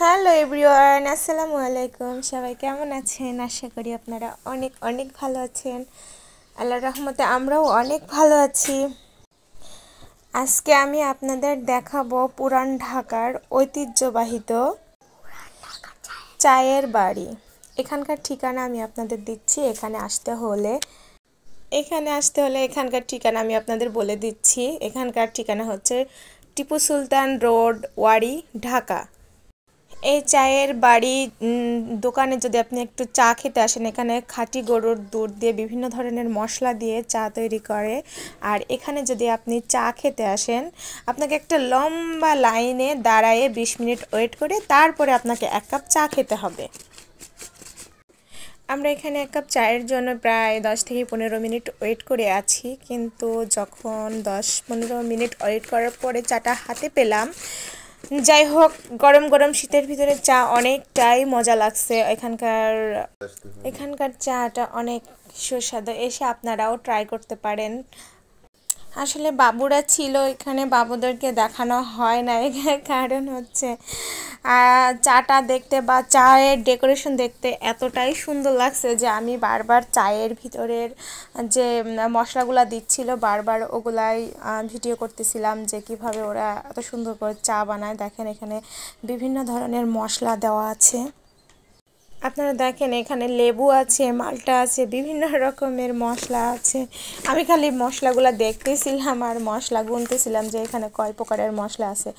Hello everyone, আসসালামু আলাইকুম। সবাই কেমন আছেন? আশা করি আপনারা অনেক অনেক ভালো আছেন। আল্লাহর রহমতে আমরাও অনেক ভালো আছি। আজকে আমি আপনাদের দেখাবো পুরান ঢাকার ঐতিহ্যবাহিত চায়ের বাড়ি। এখানকার ঠিকানা আমি আপনাদের দিচ্ছি। এখানকার ঠিকানা আমি আপনাদের বলে দিচ্ছি। এখানকার ঠিকানা হচ্ছে টিপু সুলতান রোড, ওয়ারী, ঢাকা। এই চায়ের বাড়ি দোকানে যদি আপনি একটু চা খেতে আসেন, এখানে খাঁটি গরুর দুধ দিয়ে বিভিন্ন ধরনের মশলা দিয়ে চা তৈরি করে। আর এখানে যদি আপনি চা খেতে আসেন, আপনাকে একটা লম্বা লাইনে দাঁড়ায়ে 20 মিনিট ওয়েট করে তারপরে আপনাকে এক কাপ চা খেতে হবে। আমরা এখানে এক কাপ চায়ের জন্য প্রায় 10 থেকে 15 মিনিট ওয়েট করে আছি, কিন্তু যখন 10-15 মিনিট ওয়েট করার পরে চাটা হাতে পেলাম, যাই হোক, গরম গরম শীতের ভিতরে চা অনেকটাই মজা লাগছে। এখানকার চাটা অনেক সুস্বাদু। এসে আপনারাও ট্রাই করতে পারেন। আসলে বাবুরা ছিল এখানে, বাবুদেরকে দেখানো হয় না কারণ হচ্ছে চাটা দেখতে বা চায়ের ডেকোরেশন দেখতে এতটাই সুন্দর লাগছে যে আমি বারবার চায়ের ভিতরের যে মশলাগুলা দিচ্ছিল বারবার ওগুলাই ভিডিও করতেছিলাম, যে কিভাবে ওরা এত সুন্দর করে চা বানায়। দেখেন এখানে বিভিন্ন ধরনের মশলা দেওয়া আছে। আপনারা দেখেন এখানে লেবু আছে, মালটা আছে, বিভিন্ন রকমের মশলা আছে। আমি খালি মশলাগুলো দেখতেছিলাম আর মশলা গুনতেছিলাম যে এখানে কয় প্রকারের মশলা আছে।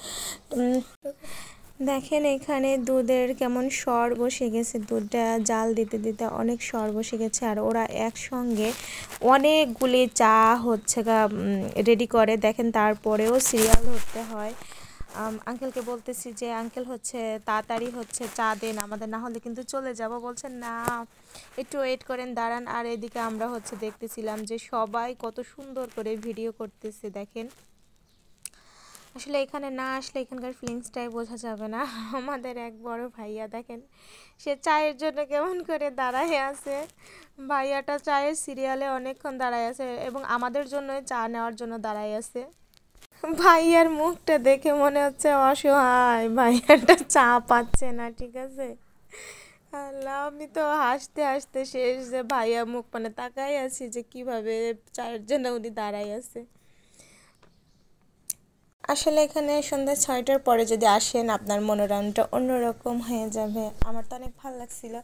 দেখেন এখানে দুধের কেমন সর বসে গেছে, দুধটা জাল দিতে দিতে অনেক সর বসে গেছে। আর ওরা একসঙ্গে অনেকগুলি চা হচ্ছে রেডি করে। দেখেন তারপরেও সিরিয়াল ধরতে হয়। আঙ্কেলকে বলতেছি যে আঙ্কেল হচ্ছে তাড়াতাড়ি হচ্ছে চা দেন আমাদের, না হলে কিন্তু চলে যাব। বলছেন না, একটু ওয়েট করেন, দাঁড়ান। আর এদিকে আমরা হচ্ছে দেখতেছিলাম যে সবাই কত সুন্দর করে ভিডিও করতেছে। দেখেন আসলে এখানে না আসলে এখানকার ফিলিংসটাই বোঝা যাবে না। আমাদের এক বড় ভাইয়া দেখেন, সে চায়ের জন্য কেমন করে দাঁড়ায় আছে। ভাইয়াটা চায়ের সিরিয়ালে অনেকক্ষণ দাঁড়ায় আছে এবং আমাদের জন্য চা নেওয়ার জন্য দাঁড়ায় আছে। ভাইয়ার মুখটা দেখে মনে হচ্ছে অসহায়, ভাইয়াটা চা পাচ্ছে না। ঠিক আছে, আল্লাহ, আমি তো হাসতে হাসতে শেষ, যে ভাইয়া মুখ মানে তাকাই আছি যে কিভাবে চায়ের জন্য উনি দাঁড়াই আছে। আসলে এখানে সন্ধ্যা 6টার পরে যদি আসেন, আপনার মনোরমটা অন্যরকম হয়ে যাবে। আমার তো অনেক ভালো লাগছিল,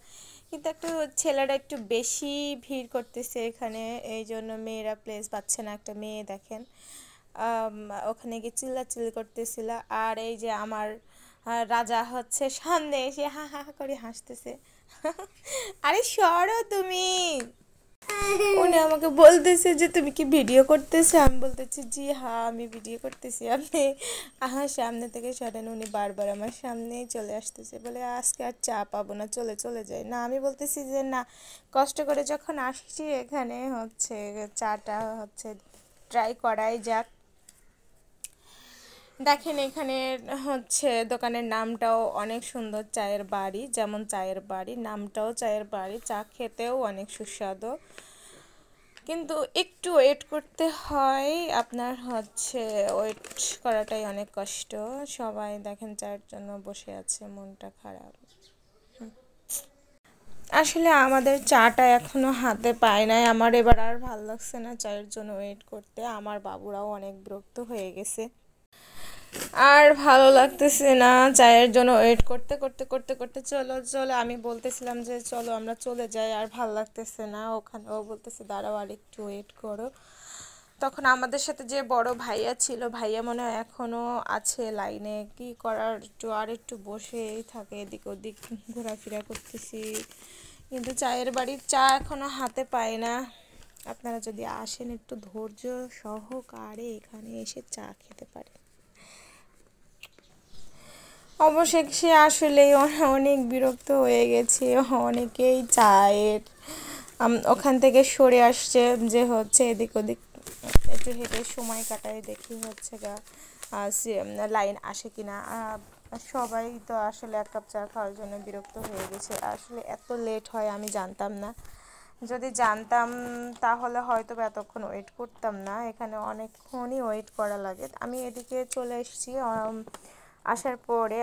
কিন্তু একটু ছেলেরা একটু বেশি ভিড় করতেছে এখানে, এই জন্য মেয়েরা প্লেস পাচ্ছে না। একটা মেয়ে দেখেন ওখানে গিয়ে চিল্লাচিল্লি করতেছিল। আর এই যে আমার রাজা হচ্ছে সামনে এসে হা হা হা করে হাসতেছে। আরে সরো তুমি। উনি আমাকে বলতেছে যে তুমি কি ভিডিও করতেছো? আমি বলতেছি জি হ্যাঁ আমি ভিডিও করতেছি। আপনি সামনে থেকে সরেন। উনি বারবার আমার সামনেই চলে আসতেছে, বলে আজকে আর চা পাবো না, চলে চলে যায়। না, আমি বলতেছি যে না, কষ্ট করে যখন আসছি এখানে হচ্ছে চাটা হচ্ছে ট্রাই করাই যাক। দেখেন এখানে হচ্ছে দোকানের নামটাও অনেক সুন্দর, চায়ের বাড়ি। যেমন চায়ের বাড়ি, নামটাও চায়ের বাড়ি, চা খেতেও অনেক সুস্বাদু, কিন্তু একটু ওয়েট করতে হয়। আপনার হচ্ছে ওয়েট করাটাই অনেক কষ্ট। সবাই দেখেন চায়ের জন্য বসে আছে, মনটা খারাপ। আসলে আমাদের চাটা এখনো হাতে পায় নাই। আমার এবার আর ভালো লাগছে না চায়ের জন্য ওয়েট করতে। আমার বাবুরাও অনেক বিরক্ত হয়ে গেছে, আর ভালো লাগতেছে না চায়ের জন্য ওয়েট করতে করতে করতে করতে। চলো চলো, আমি বলতেছিলাম যে চলো আমরা চলে যাই, আর ভালো লাগতেছে না। ওখানে ও বলতেছে দাঁড়াও আর একটু ওয়েট করো। তখন আমাদের সাথে যে বড় ভাইয়া ছিল, ভাইয়া মনে হয় এখনও আছে লাইনে। কি করার, একটু বসেই থাকে, এদিক ওদিক ঘোরাফেরা করতেছি, কিন্তু চায়ের বাড়ির চা এখনও হাতে পায় না। আপনারা যদি আসেন একটু ধৈর্য সহকারে এখানে এসে চা খেতে পারেন। অবশেষে আসলে অনেক বিরক্ত হয়ে গেছি। অনেকেই চায়ের ওখান থেকে সরে আসছে, যে হচ্ছে এদিক ওদিক একটু হেঁটে সময় কাটাই, দেখি হচ্ছে লাইন আসে কিনা। সবাই তো আসলে এক কাপ চা খাওয়ার জন্য বিরক্ত হয়ে গেছে। আসলে এত লেট হয় আমি জানতাম না। যদি জানতাম তাহলে হয়তো বা এতক্ষণ ওয়েট করতাম না। এখানে অনেকক্ষণই ওয়েট করা লাগে। আমি এদিকে চলে এসেছি, আসার পরে